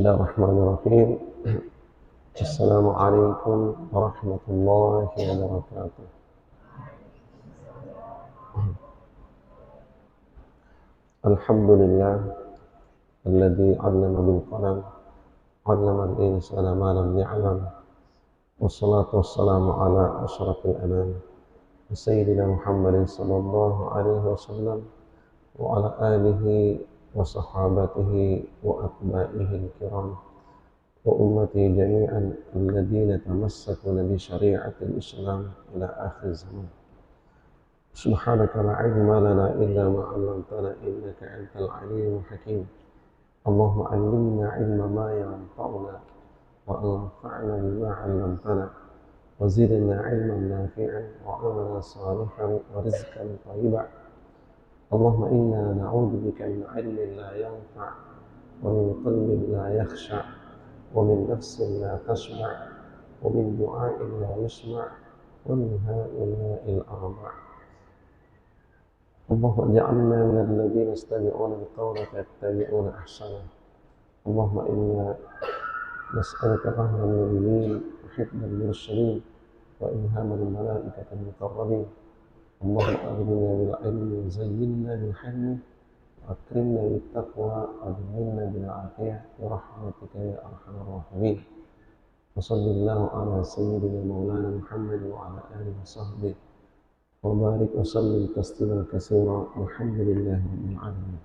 Bismillahirrahmanirrahim. Assalamualaikum warahmatullahi wabarakatuh. Alhamdulillah alladzi 'allama bil qalam 'allama al-insana ma lam ya'lam. Wassalatu wassalamu ala asyrafil anam sayyidina Muhammadin sallallahu alaihi wasallam wa ala alihi wa sahabatihi wa atba'ihi al-kiram wa ummati jami'an alladhina tamassakuna bi syari'atil Islam ila akhir zaman. Subhanaka la ilma lana illa ma 'allamtana innaka antal alimul hakim. Allahumma 'allimna 'ilma ma yanfa'una wa anfa'na bima 'allamtana wa zidna 'ilman nafi'an wa 'amalan salihan wa rizqan thayyiban. Allahumma inna na'udzubika min 'ilmin la yanfa' wa min qalbin la yakhsha' wa min nafsin la tashba' wa min du'a'in la yusma' wa min ha'ula'il arba'. اللهم اجعلنا من الذين يستمعون القول فيتبعون احسنه. اللهم انا نسالك فهم المؤمنين وحفظ المرسلين والهام الملائكه المقربين. اللهم اغننا بالعلم وزينا بالحلم واكرمنا بالتقوى وجملنا بالعافيه برحمتك يا ارحم الراحمين. وصلى الله على سيدنا مولانا محمد وعلى اله وصحبه وبارك وسلم تسليما كثيرا والحمد لله رب العالمين.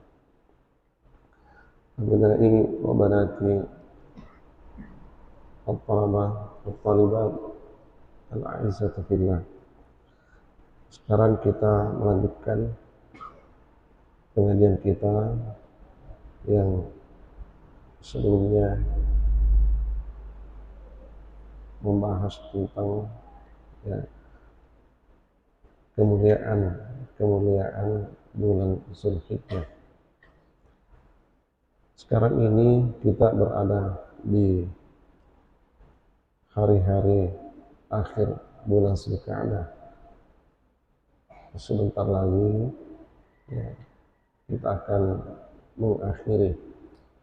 أبنائي وبناتي الطلبة والطالبات الأعزة في الله. Sekarang kita melanjutkan pengajian kita yang sebelumnya membahas tentang kemuliaan bulan Zulhijjah. Sekarang ini kita berada di hari-hari akhir bulan Zulqa'dah. Sebentar lagi kita akan mengakhiri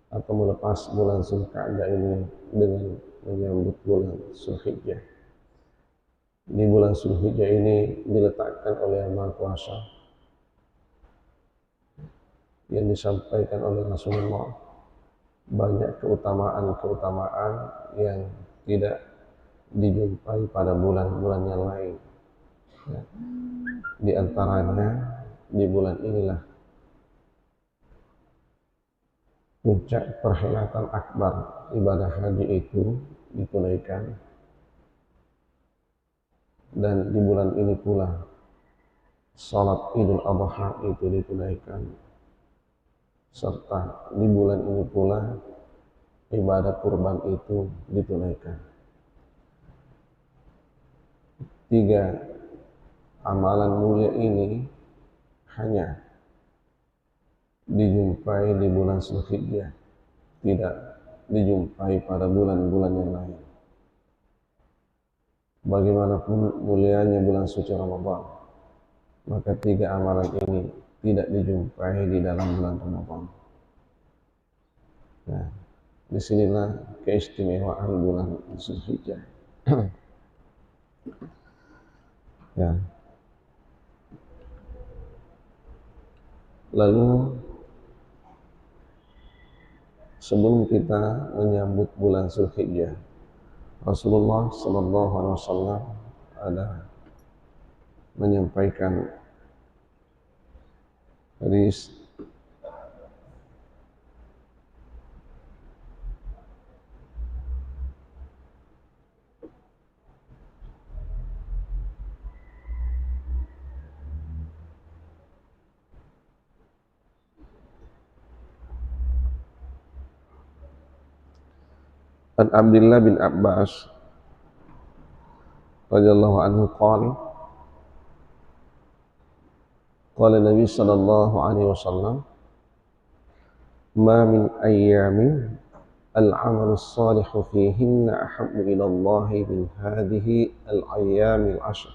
atau melepas bulan Zulqa'dah ini dengan menyambut bulan Zulhijjah. Di bulan Zulhijjah ini diletakkan oleh Yang Maha Kuasa yang disampaikan oleh Rasulullah banyak keutamaan-keutamaan yang tidak dijumpai pada bulan-bulan yang lain. Di antaranya di bulan inilah puncak perhelatan akbar ibadah haji itu ditunaikan. Dan di bulan ini pula salat Idul Adha itu ditunaikan, serta di bulan ini pula ibadah kurban itu ditunaikan. 3 amalan mulia ini hanya dijumpai di bulan Zulhijjah, tidak dijumpai pada bulan-bulan yang lain. Bagaimanapun mulianya bulan suci Ramadan, maka 3 amalan ini tidak dijumpai di dalam bulan Ramadan. Nah, disinilah keistimewaan bulan Zulhijjah. Ya. Lalu sebelum kita menyambut bulan Zulhijjah, Rasulullah sallallahu alaihi wasallam ada menyampaikan hadis an Abdullah bin Abbas radhiyallahu anhu qala Nabi sallallahu alaihi wasallam ma min ayyamin al-'amalu as-salihu fihinna ahabbu ila Allah min hadhihi al-ayyamil 'ashr.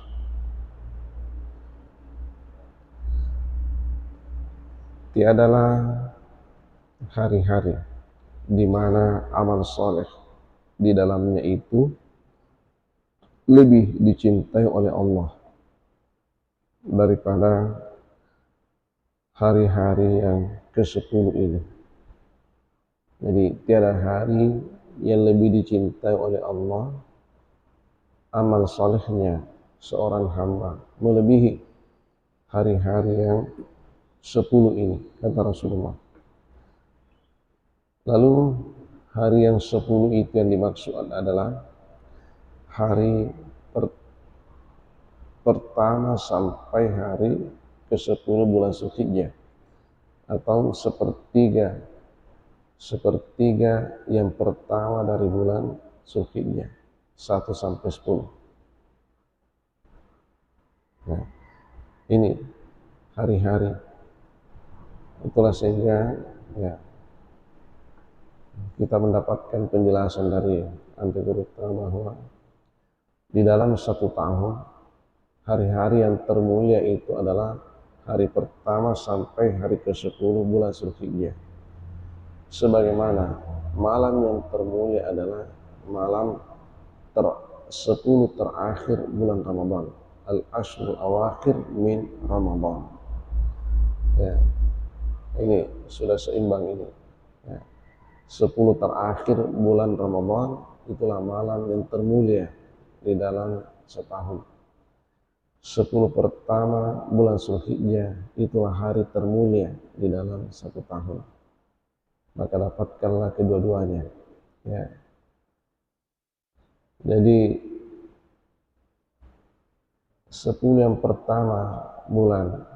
Tiadalah hari-hari di mana amal soleh di dalamnya itu lebih dicintai oleh Allah daripada hari-hari yang ke-10 ini. Jadi tiada hari yang lebih dicintai oleh Allah amal solehnya seorang hamba melebihi hari-hari yang 10 ini, kata Rasulullah. Lalu hari yang 10 itu yang dimaksud adalah hari pertama sampai hari ke-10 bulan Zulhijjah, atau sepertiga yang pertama dari bulan Zulhijjah, 1 sampai 10. Nah, ini hari-hari. Itulah sehingga ya kita mendapatkan penjelasan dari Anti Gurita bahwa di dalam 1 tahun hari-hari yang termulia itu adalah hari pertama sampai hari ke-10 bulan Zulhijjah. Sebagaimana malam yang termulia adalah malam 10 terakhir bulan Ramadan, al-ashrul awakhir min Ramadan. Ya, ini sudah seimbang ini. Ya. 10 terakhir bulan Ramadan itulah malam yang termulia di dalam setahun. 10 pertama bulan Zulhijjah itulah hari termulia di dalam 1 tahun. Maka dapatkanlah kedua-duanya. Ya. Jadi 10 yang pertama bulan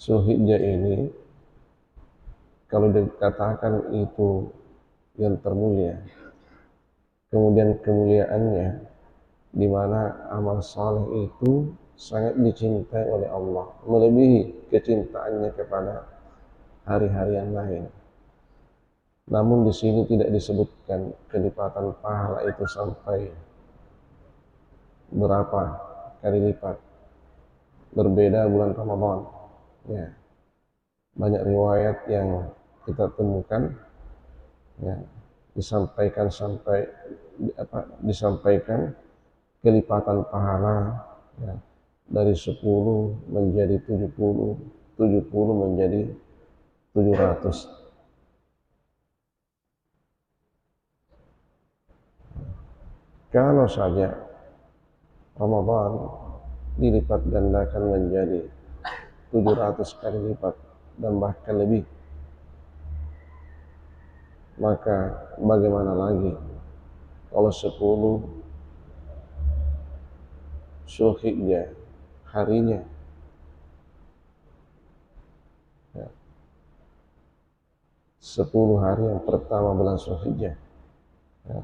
Zulhijjah ini kalau dikatakan itu yang termulia, kemudian kemuliaannya di mana amal saleh itu sangat dicintai oleh Allah, melebihi kecintaannya kepada hari-hari yang lain. Namun di sini tidak disebutkan kelipatan pahala itu sampai berapa kali lipat. Berbeda bulan Ramadan. Ya. Banyak riwayat yang kita temukan ya, disampaikan kelipatan pahala ya, dari 10 menjadi 70, 70 menjadi 700. Kalau saja Ramadan dilipat gandakan menjadi 700 kali lipat dan bahkan lebih, maka bagaimana lagi kalau 10 Zulhijjah harinya ya, 10 hari yang pertama bulan Zulhijjah ya.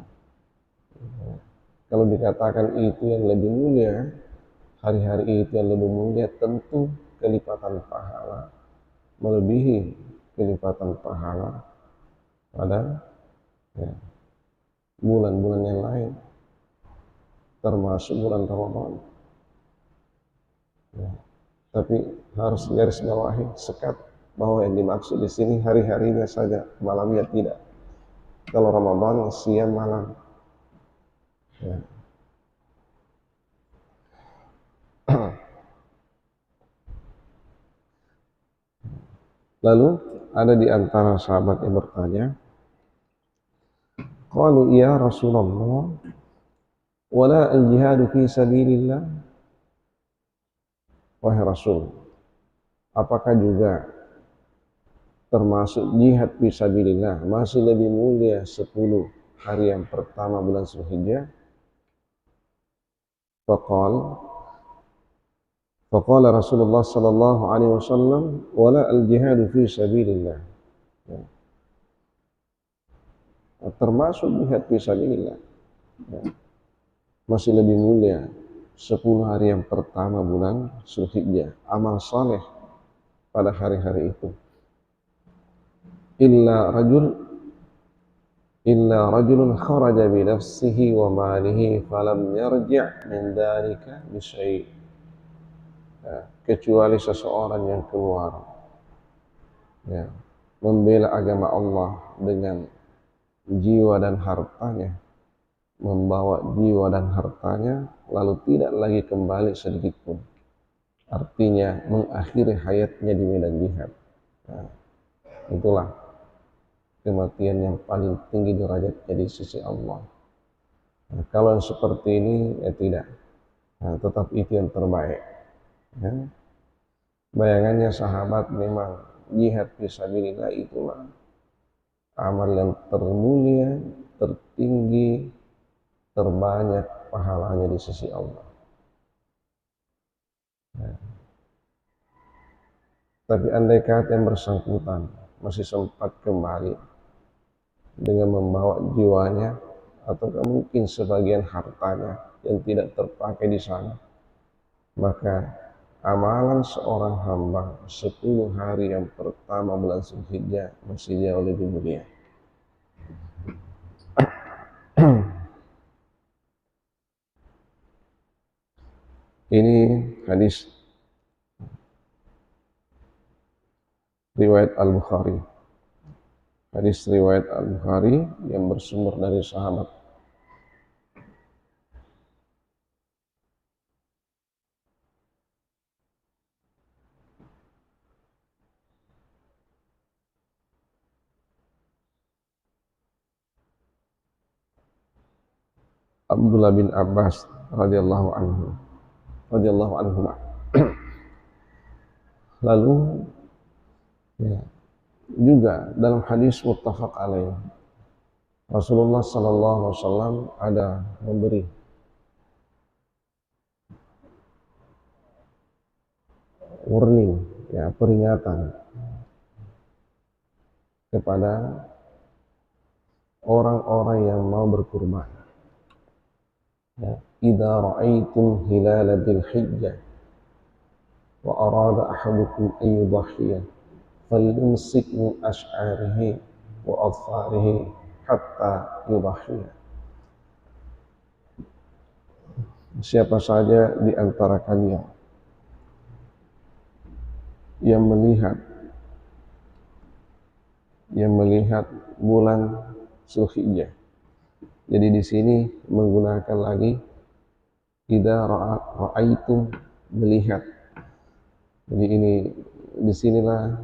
Kalau dikatakan itu yang lebih mulia, hari-hari itu yang lebih mulia, tentu kelipatan pahala melebihi kelipatan pahala pada ya, bulan-bulan yang lain, termasuk bulan Ramadan. Ya. Tapi harus garis bawahi sekat bahwa yang dimaksud di sini hari-harinya saja, malamnya tidak. Kalau Ramadan siang malam. Ya. Lalu ada di antara sahabat yang bertanya, qalu ya Rasulullah, wala al-jihadu fi sabilillah. Wahai Rasul, apakah juga termasuk jihad fi sabilillah masih lebih mulia 10 hari yang pertama bulan Zulhijjah? Faqala Rasulullah sallallahu alaihi wasallam, wala al-jihadu fi sabilillah. Ya. Termasuk jihad fi sabilillah. Ya. Masih lebih mulia 10 hari yang pertama bulan Zulhijjah, amal saleh pada hari-hari itu. Illa rajulun kharaja bi nafsihi wa malihi falam yarji' min dhalika bi syai'. Ya, kecuali seseorang yang keluar ya, membela agama Allah dengan jiwa dan hartanya, membawa jiwa dan hartanya, lalu tidak lagi kembali sedikit pun. Artinya mengakhiri hayatnya di medan jihad. Nah, itulah kematian yang paling tinggi derajatnya di sisi Allah. Nah, kalau yang seperti ini ya tidak. Nah, tetap itu yang terbaik. Ya. Bayangannya sahabat memang jihad fisabilillah itulah amal yang termulia, tertinggi, terbanyak pahalanya di sisi Allah. Ya. Tapi andai kata yang bersangkutan masih sempat kembali dengan membawa jiwanya atau mungkin sebagian hartanya yang tidak terpakai di sana, maka amalan seorang hamba 10 hari yang pertama bulan Zulhijjah masih jauh lebih mulia. Ini hadis riwayat Al-Bukhari. Hadis riwayat Al-Bukhari yang bersumber dari sahabat Abdullah bin Abbas radhiyallahu anhu. Lalu ya, juga dalam hadis muttafaq alaih, Rasulullah sallallahu alaihi wasallam ada memberi warning, ya, peringatan kepada orang-orang yang mau berkurban. Ya, idza ra'aitum hilal dzil hijjah wa arada ahadukum an yudhhiya falyumsik min ash'arihi wa adfarihi hatta yudhhiya. Siapa saja di antara kalian yang melihat bulan Zulhijjah. Jadi di sini menggunakan lagi idza ra'aitum, melihat. Jadi ini disinilah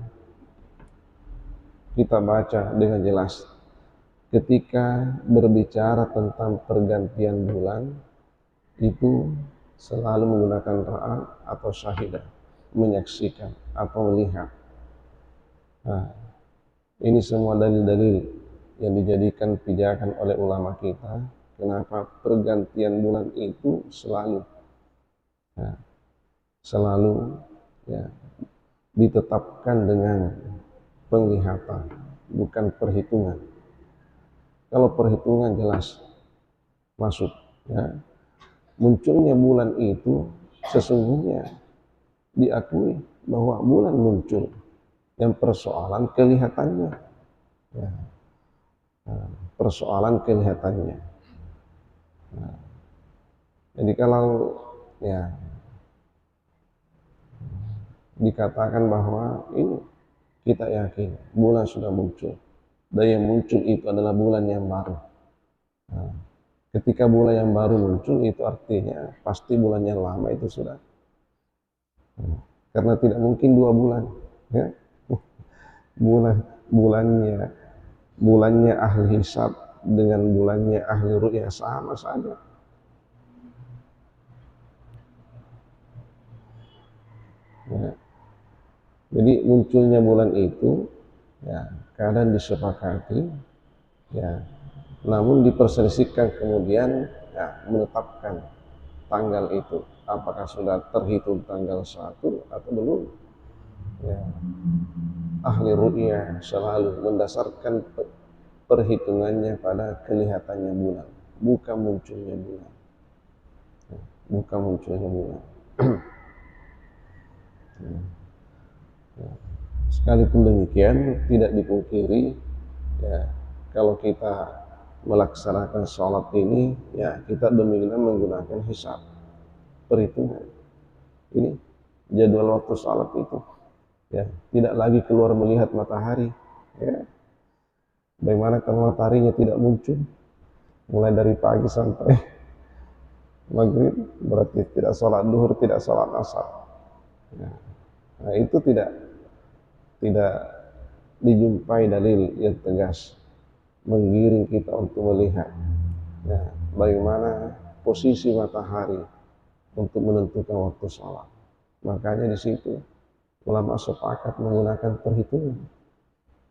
kita baca dengan jelas ketika berbicara tentang pergantian bulan itu selalu menggunakan ra'a atau syahidah, menyaksikan atau melihat. Nah, ini semua dalil-dalil yang dijadikan pijakan oleh ulama kita kenapa pergantian bulan itu selalu ya, ditetapkan dengan penglihatan, bukan perhitungan. Kalau perhitungan jelas masuk, ya. Munculnya bulan itu sesungguhnya diakui bahwa bulan muncul, yang persoalan kelihatannya, ya. Persoalan kelihatannya. Nah, jadi kalau ya dikatakan bahwa ini kita yakin bulan sudah muncul, dan yang muncul itu adalah bulan yang baru. Nah, ketika bulan yang baru muncul itu artinya pasti bulan yang lama itu sudah, karena tidak mungkin 2 bulan, ya. bulannya ahli hisab dengan bulannya ahli ru'yah sama saja. Ya. Jadi munculnya bulan itu ya kadang disepakati, ya, namun diperselisihkan kemudian ya, menetapkan tanggal itu apakah sudah terhitung tanggal 1 atau belum. Ya. Ahli ru'yah selalu mendasarkan perhitungannya pada kelihatannya bulan, bukan munculnya bulan. Bukan munculnya bulan. Sekalipun demikian tidak dipungkiri, ya, kalau kita melaksanakan sholat ini, ya kita dominan menggunakan hisab, perhitungan. Ini jadwal waktu sholat itu, ya tidak lagi keluar melihat matahari, Ya. Bagaimana kalau mataharinya tidak muncul mulai dari pagi sampai maghrib, berarti tidak sholat duhur, tidak sholat asar. Ya. Nah, itu tidak dijumpai dalil yang tegas menggiring kita untuk melihat ya, bagaimana posisi matahari untuk menentukan waktu sholat. Makanya di situ ulama sepakat menggunakan perhitungan.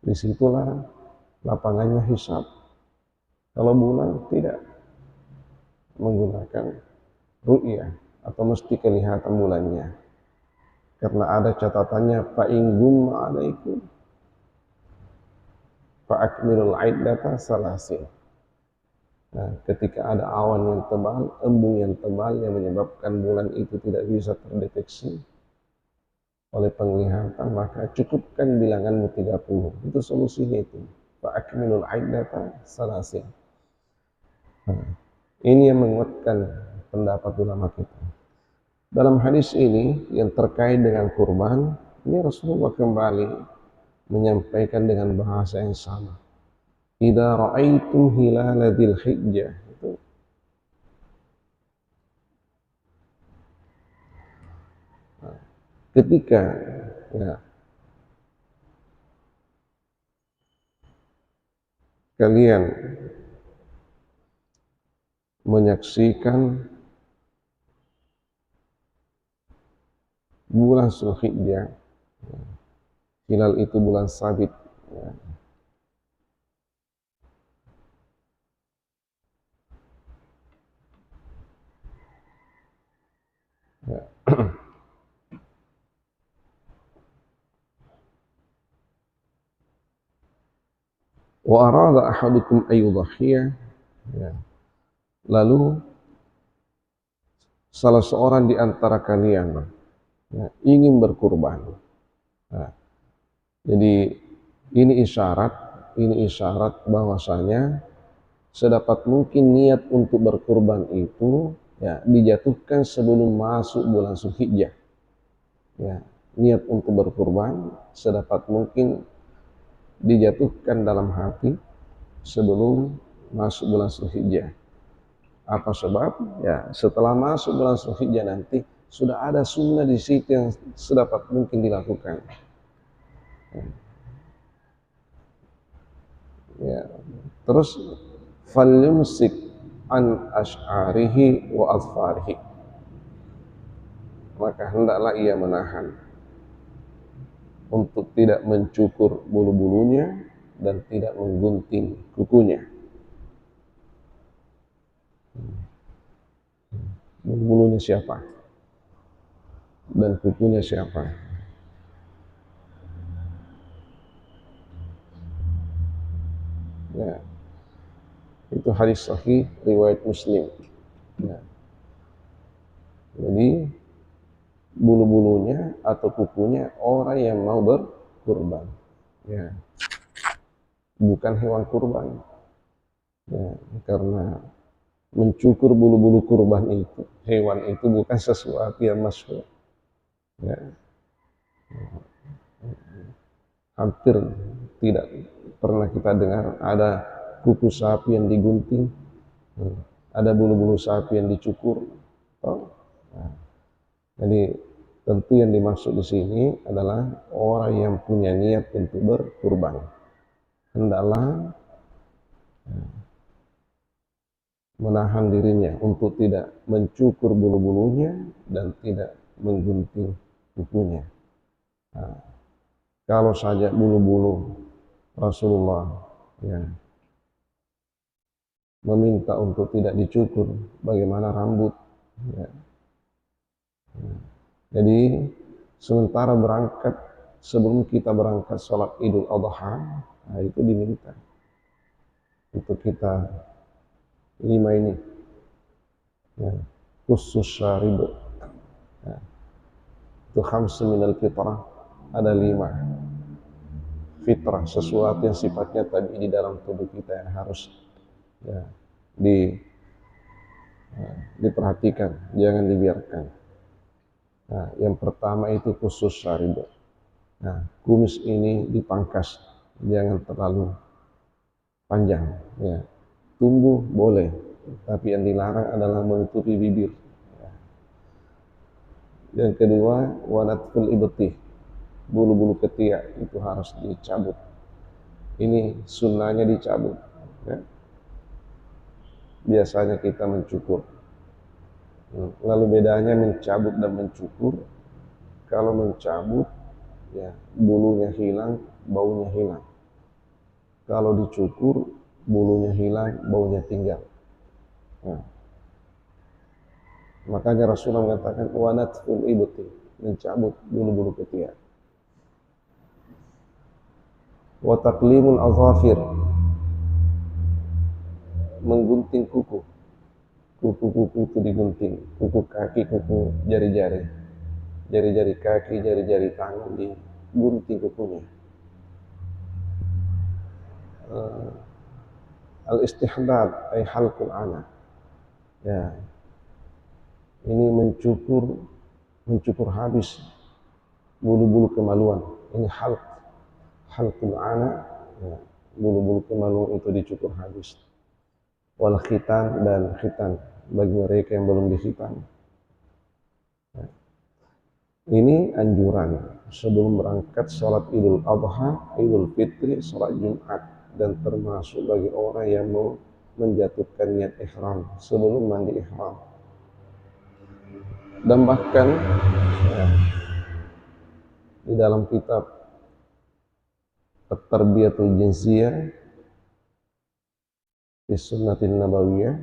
Disitulah lapangannya hisab. Kalau bulan tidak menggunakan ru'yah atau mesti kelihatan bulannya. Karena ada catatannya fa in gumma alaikum fa akmilul iddata salasin. Nah, ketika ada awan yang tebal, embun yang tebal yang menyebabkan bulan itu tidak bisa terdeteksi oleh penglihatan, maka cukupkan bilanganmu 30. Itu solusinya itu. Fa akmilul iddata salasin. Nah, ini yang menguatkan pendapat ulama kita. Dalam hadis ini yang terkait dengan kurban, ini Rasulullah kembali menyampaikan dengan bahasa yang sama. Idza ra'aitum hilala dzil hijjah, itu ketika ya, kalian menyaksikan bulan Zulhijjah, hilal itu bulan sabit ya. Ya. Wa arada ahadukum ayyudhhiya ya. Lalu salah seorang di antara kalian ya, ingin berkurban. Nah, jadi ini isyarat bahwasanya sedapat mungkin niat untuk berkurban itu ya dijatuhkan sebelum masuk bulan Zulhijjah. Ya, niat untuk berkurban sedapat mungkin dijatuhkan dalam hati sebelum masuk bulan Zulhijjah. Apa sebab? Ya, setelah masuk bulan Zulhijjah nanti sudah ada sunnah di situ yang sedapat mungkin dilakukan. Ya. Terus falyumsik an ash'arihi wa azfarihi. Maka hendaklah ia menahan untuk tidak mencukur bulu-bulunya dan tidak menggunting kukunya. Bulu-bulunya siapa? Dan kukunya siapa? Ya. Itu hadis sahih riwayat Muslim. Ya. Jadi bulu-bulunya atau kukunya orang yang mau berkurban. Ya. Bukan hewan kurban. Ya, karena mencukur bulu-bulu kurban itu, hewan itu bukan sesuatu yang masyhur. Ya. Hampir tidak pernah kita dengar ada kuku sapi yang digunting, ada bulu-bulu sapi yang dicukur. Nah, jadi tentu yang dimaksud di sini adalah orang yang punya niat untuk berkurban. Hendaklah menahan dirinya untuk tidak mencukur bulu-bulunya dan tidak menggunting kukunya. Nah, kalau saja bulu-bulu Rasulullah ya, meminta untuk tidak dicukur, bagaimana rambut? Ya. Jadi sementara berangkat, sebelum kita berangkat sholat Idul Adha, nah itu diminta untuk kita 5 ini, ya, khusus syarib, ya, itu khamsu minal fitrah, ada 5 fitrah, sesuatu yang sifatnya tadi di dalam tubuh kita yang harus ya, diperhatikan, jangan dibiarkan. Nah, yang pertama itu khusus syarib. Nah, kumis ini dipangkas jangan terlalu panjang, ya. Tumbuh boleh, tapi yang dilarang adalah menutupi bibir. Yang kedua, wanatful ibtih, bulu-bulu ketiak itu harus dicabut. Ini sunnahnya dicabut, ya. Biasanya kita mencukur. Lalu bedanya mencabut dan mencukur. Kalau mencabut, ya bulunya hilang, baunya hilang. Kalau dicukur, bulunya hilang, baunya tinggal. Nah, makanya Rasulullah mengatakan wanatful ibti, mencabut bulu-bulu ketiak. Wa taqlimul azafir, menggunting kuku. Kuku-kuku itu digunting, kuku kaki, kuku jari-jari. Jari-jari kaki, jari-jari tangan digunting kukunya. Al-istihdad ay halqul ana. Ya. Ini mencukur habis bulu-bulu kemaluan. Ini halqul ana, ya. Bulu-bulu kemaluan itu dicukur habis. Wal khitan dan khitan bagi mereka yang belum dikhitan. Ya. Ini anjuran sebelum berangkat sholat Idul Adha, Idul Fitri, sholat Jumat, dan termasuk bagi orang yang mau menjatuhkan niat ihram sebelum mandi ihram. Dan bahkan ya, di dalam kitab At-Tarbiyatul Jinsiyah di Sunnatin Nabawiyah,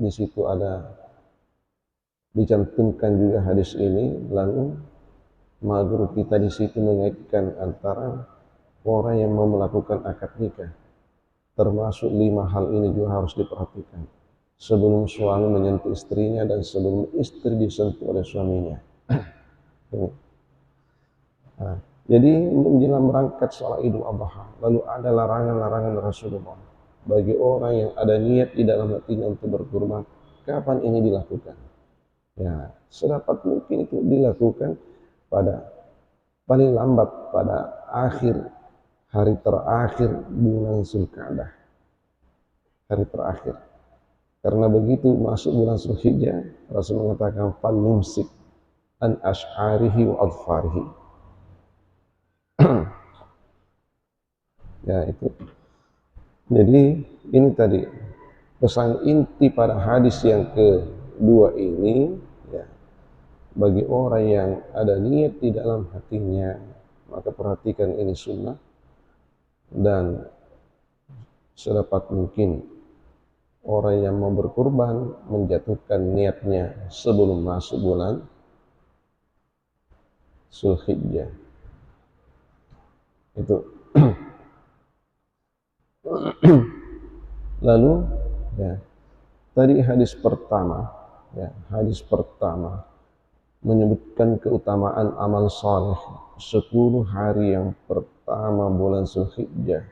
di situ ada dicantumkan juga hadis ini. Lalu maghrur kita di situ mengaitkan antara orang yang mau melakukan akad nikah, termasuk 5 hal ini juga harus diperhatikan sebelum suami menyentuh istrinya dan sebelum istri disentuh oleh suaminya. Nah, jadi menjelang berangkat sholat Idul Adha, lalu ada larangan-larangan Rasulullah bagi orang yang ada niat di dalam hatinya untuk berkurban. Kapan ini dilakukan? Ya, sedapat mungkin itu dilakukan pada paling lambat pada hari terakhir bulan Zulqa'dah, hari terakhir. Karena begitu masuk bulan Zulhijjah, Rasul mengatakan falyumsik an ash'arihi wa adfarihi. Ya, itu. Jadi ini tadi pesan inti pada hadis yang kedua ini, ya, bagi orang yang ada niat di dalam hatinya, maka perhatikan ini sunnah, dan sedapat mungkin orang yang mau berkurban menjatuhkan niatnya sebelum masuk bulan Zulhijjah. Itu. Lalu ya, tadi hadis pertama menyebutkan keutamaan amal saleh 10 hari yang pertama bulan Zulhijjah.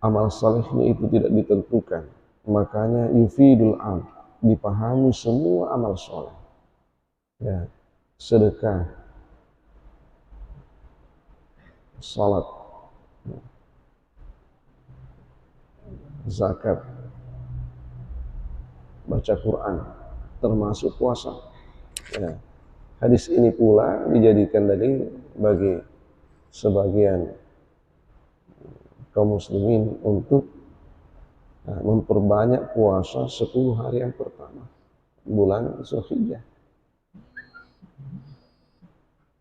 Amal salehnya itu tidak ditentukan, makanya yufidul am, dipahami semua amal saleh. Ya, sedekah, salat, zakat, baca Quran, termasuk puasa. Ya. Hadis ini pula dijadikan dalil bagi sebagian kaum muslimin untuk memperbanyak puasa 10 hari yang pertama bulan Zulhijjah.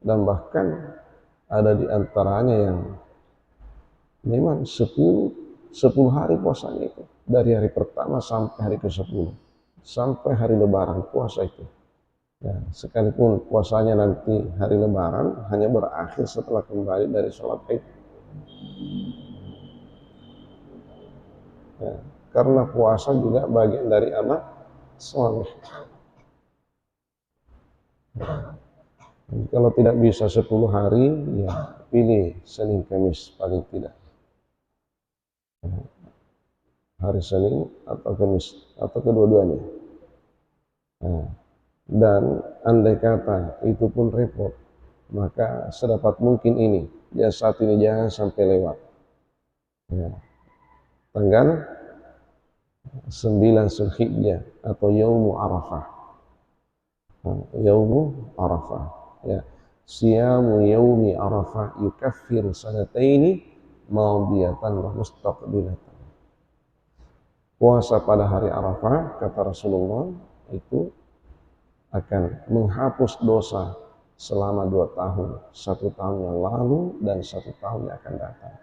Dan bahkan ada di antaranya yang memang 10 hari puasanya itu, dari hari pertama sampai hari ke-10, sampai hari lebaran puasa itu. Ya, sekalipun puasanya nanti hari lebaran hanya berakhir setelah kembali dari sholat Id. Ya, karena puasa juga bagian dari amal saleh. Kalau tidak bisa 10 hari, ya pilih Senin Kamis paling tidak. Hari Senin atau Kamis atau kedua-duanya. Nah, dan andai kata itu pun repot, maka sedapat mungkin ini, ya saat ini jangan sampai lewat. Ya, tanggal 9 Zulhijjah atau Yaumu Arafah. Yaumu Arafah. Ya. Siyamu yaumi Arafah yukaffiru sanataini madiyatan wa mustaqbilatan. Puasa pada hari Arafah, kata Rasulullah, itu akan menghapus dosa selama 2 tahun, 1 tahun yang lalu dan 1 tahun yang akan datang.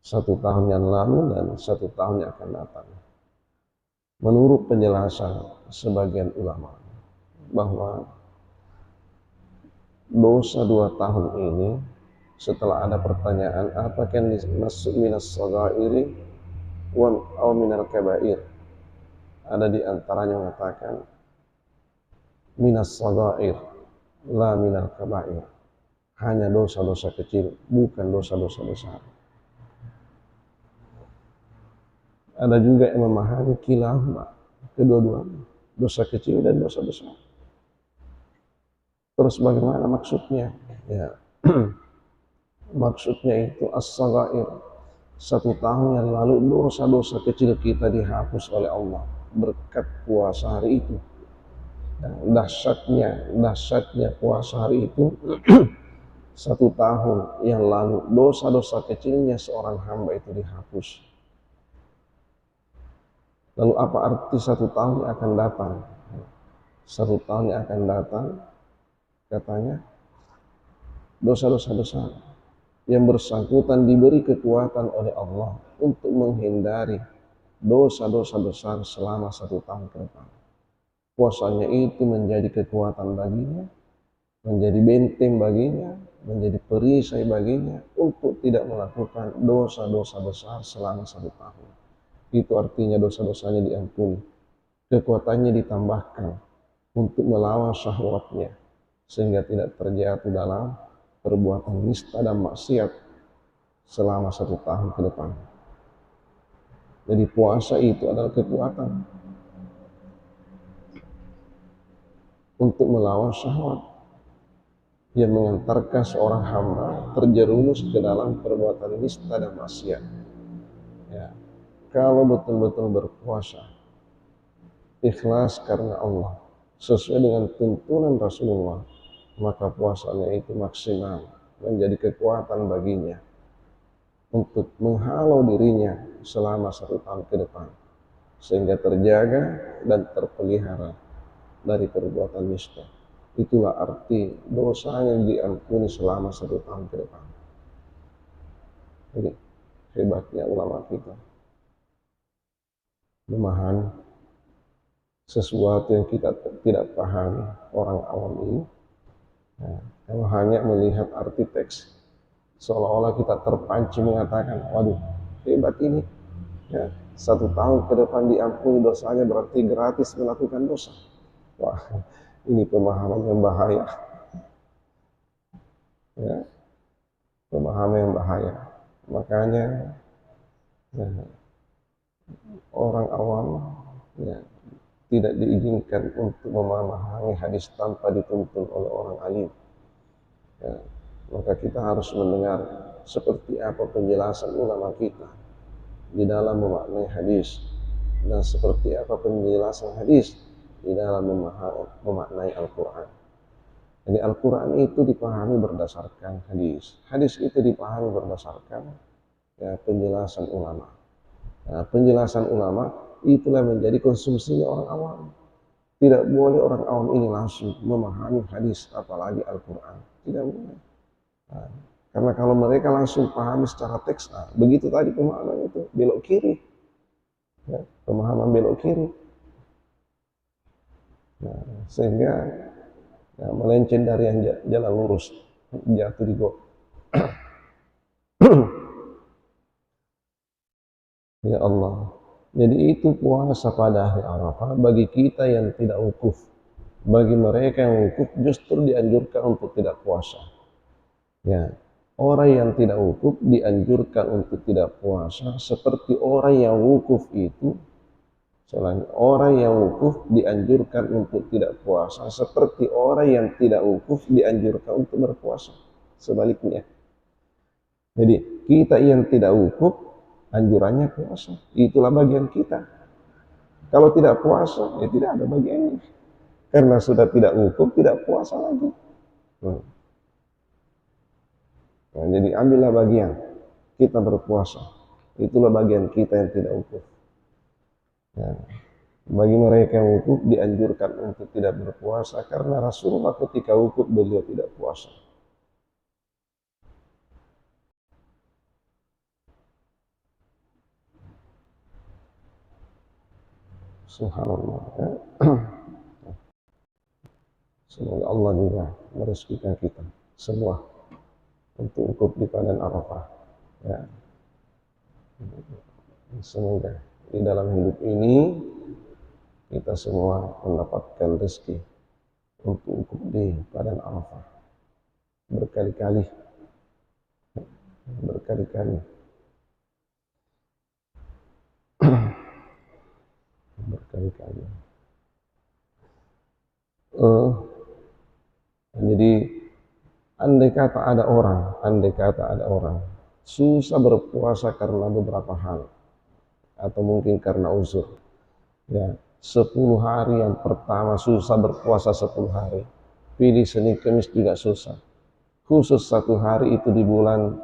1 tahun yang lalu dan 1 tahun yang akan datang. Menurut penjelasan sebagian ulama bahwa dosa 2 tahun ini, setelah ada pertanyaan apakah yang masuk minas shaghairi aw minal kabair, ada di antaranya mengatakan minas shaghair la minal kabair, hanya dosa-dosa kecil, bukan dosa-dosa besar. Ada juga yang memahami kilahuma, kedua-duanya, dosa kecil dan dosa besar. Terus bagaimana maksudnya? Ya, maksudnya itu as-shaghair, 1 tahun yang lalu dosa-dosa kecil kita dihapus oleh Allah berkat puasa hari itu. Dahsyatnya puasa hari itu. 1 tahun yang lalu dosa-dosa kecilnya seorang hamba itu dihapus. Lalu apa arti 1 tahun yang akan datang? 1 tahun yang akan datang, katanya dosa-dosa besar yang bersangkutan diberi kekuatan oleh Allah untuk menghindari dosa-dosa besar selama 1 tahun ke depan. Puasanya itu menjadi kekuatan baginya, menjadi benteng baginya, menjadi perisai baginya untuk tidak melakukan dosa-dosa besar selama 1 tahun. Itu artinya dosa-dosanya diampuni, kekuatannya ditambahkan untuk melawan syahwatnya sehingga tidak terjatuh dalam perbuatan nista dan maksiat selama 1 tahun ke depan. Jadi puasa itu adalah kekuatan untuk melawan syahwat yang mengantarkan seorang hamba terjerumus ke dalam perbuatan nista dan maksiat. Ya, kalau betul-betul berpuasa ikhlas karena Allah sesuai dengan tuntunan Rasulullah, maka puasanya itu maksimal, menjadi kekuatan baginya untuk menghalau dirinya selama 1 tahun ke depan sehingga terjaga dan terpelihara dari perbuatan nista. Itulah arti dosanya diampuni selama 1 tahun ke depan. Ini hebatnya ulama kita memahami sesuatu yang kita tidak pahami orang awam ini. Nah, kalau hanya melihat arti teks, seolah-olah kita terpancing mengatakan, waduh, hebat ini. Ya, 1 tahun ke depan diampuni dosanya berarti gratis melakukan dosa. Wah, ini pemahaman yang bahaya. Ya, pemahaman yang bahaya. Makanya ya, orang awam ya, tidak diizinkan untuk memahami hadis tanpa dituntun oleh orang alim. Ya, maka kita harus mendengar seperti apa penjelasan ulama kita di dalam memaknai hadis dan seperti apa penjelasan hadis di dalam memaknai Al-Quran. Jadi Al-Quran itu dipahami berdasarkan hadis. Hadis itu dipahami berdasarkan ya, penjelasan ulama. Nah, penjelasan ulama itulah menjadi konsumsinya orang awam. Tidak boleh orang awam ini langsung memahami hadis, apalagi Al-Quran. Tidak boleh. Nah, karena kalau mereka langsung pahami secara teks, begitu tadi pemahaman itu belok kiri. Ya, pemahaman belok kiri. Nah, sehingga ya, melenceng dari yang jalan lurus, jatuh di got. Ya Allah. Jadi itu puasa pada hari Arafah bagi kita yang tidak wukuf. Bagi mereka yang wukuf justru dianjurkan untuk tidak puasa. Ya, orang yang tidak wukuf dianjurkan untuk tidak puasa seperti orang yang wukuf itu. Selain orang yang wukuf dianjurkan untuk tidak puasa seperti orang yang tidak wukuf dianjurkan untuk berpuasa. Sebaliknya. Jadi kita yang tidak wukuf, anjurannya puasa. Itulah bagian kita. Kalau tidak puasa, ya tidak ada bagiannya. Karena sudah tidak wukuf, tidak puasa lagi. Nah, jadi ambillah bagian kita berpuasa. Itulah bagian kita yang tidak wukuf. Ya. Bagi mereka yang wukuf dianjurkan untuk tidak berpuasa karena Rasulullah ketika wukuf beliau tidak puasa. Subhanallah. Ya. Semoga Allah juga merezekikan kita semua untuk wukuf di padang Arafah. Ya. Semoga di dalam hidup ini kita semua mendapatkan rezeki untuk wukuf di padang Arafah berkali-kali, berkali-kali, berkali-kali. Jadi andai kata ada orang susah berpuasa karena beberapa hal atau mungkin karena uzur, ya 10 hari yang pertama susah berpuasa 10 hari, pilih Senin Kamis juga susah, khusus 1 hari itu di bulan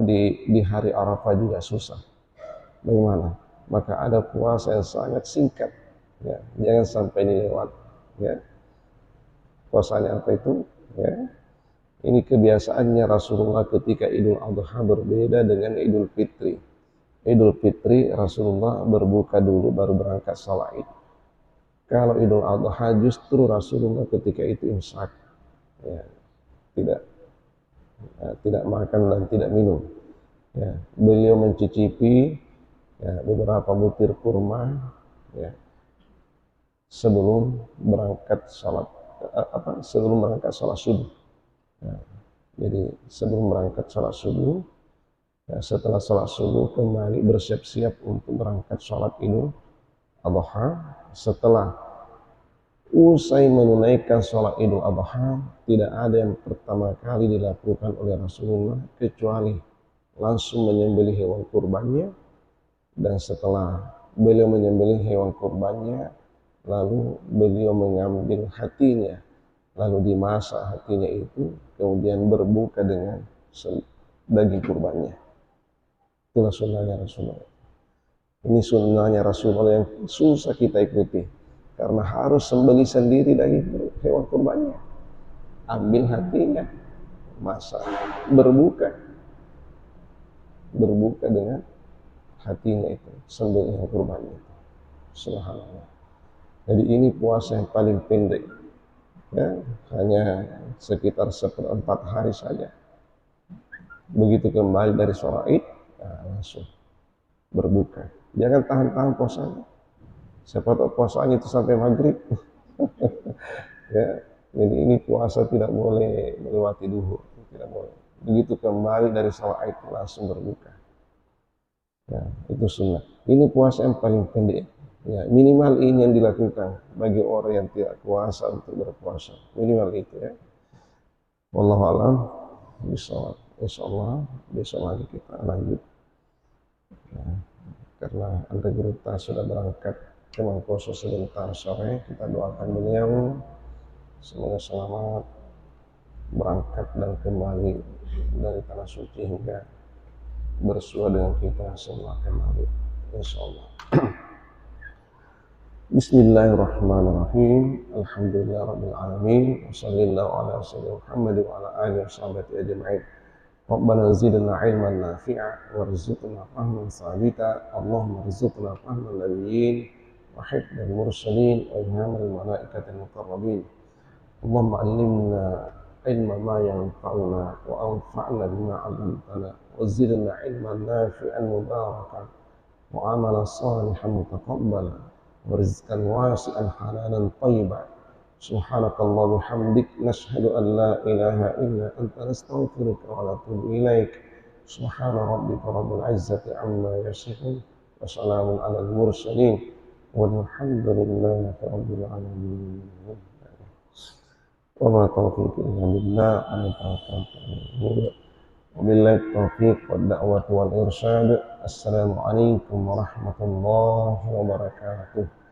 di hari Arafah juga susah. Bagaimana? Maka ada puasa yang sangat singkat, ya jangan sampai dilewat, ya. Puasanya apa itu? Ya, ini kebiasaannya Rasulullah ketika Idul Adha berbeda dengan Idul Fitri. Idul Fitri Rasulullah berbuka dulu baru berangkat salat Id. Kalau Idul Adha justru Rasulullah ketika itu imsak, ya, tidak makan dan tidak minum. Ya, beliau mencicipi, ya, beberapa butir kurma, ya, sebelum berangkat salat subuh. Ya, jadi sebelum berangkat salat subuh, ya, setelah salat subuh kembali bersiap-siap untuk berangkat salat Idul Adha. Setelah usai menunaikan salat Idul Adha, tidak ada yang pertama kali dilakukan oleh Rasulullah kecuali langsung menyembelih hewan kurbannya, dan setelah beliau menyembelih hewan kurbannya, lalu beliau mengambil hatinya, lalu dimasak hatinya itu, kemudian berbuka dengan daging kurbannya. Itulah sunnahnya Rasulullah. Ini sunnahnya Rasulullah yang susah kita ikuti, karena harus sembelih sendiri daging hewan kurbannya, ambil hatinya, masak, berbuka dengan hatinya itu, sembelih hewan kurbannya. Subhanallah. Jadi ini puasa yang paling pendek, ya, hanya sekitar 1/4 hari saja. Begitu kembali dari sholat Id, nah, langsung berbuka. Jangan tahan-tahan puasanya. Siapa tahu puasanya itu sampai maghrib. Ya, jadi ini puasa tidak boleh melewati duhur, tidak boleh. Begitu kembali dari sholat Id langsung berbuka. Ya, itu sunnah. Ini puasa yang paling pendek. Ya, minimal ini yang dilakukan bagi orang yang tidak kuasa untuk berpuasa. Minimal itu, ya. Wallahu a'lam bishawab. Insyaallah besok lagi kita lanjut. Ya, karena Anda Gurita sudah berangkat ke Mangkoso sebentar sore, kita doakan beliau semoga selamat berangkat dan kembali dari tanah suci hingga bersua dengan kita semua kembali, insyaallah. Bismillahirrahmanirrahim. Alhamdulillahirabbil alamin. Wassallallahu ala sayyidina Muhammad wa ala alihi washabbihi ajma'in. Rabbana zidna ilman nafi'a warzuqna fahman sabita. Allahumma rzuqna fahman nabiyyin wa hifdzal mursalin wa ilhamal malaikatil muqarrabin. Allahumma allimna ilma ma yanfa'una wa anfa'na bima 'allamtana wa zidna ilman nafi'an mubarakan wa amalan salihan mutaqabbalan wa rizqan wasi'an halalan thayyiban. Subhanakallah bihamdik nashhadu an la ilaha illa anta nastaghfiruka wa natubu ilaik. Subhana rabbika rabbil izzati amma yasifun wa salamun alal mursalin walhamdulillahi rabbil alamin. Wa ma taufiqi illa billah. Wabillahi taufiq wad da'wati wal irsyad. Assalamualaikum warahmatullahi wabarakatuh.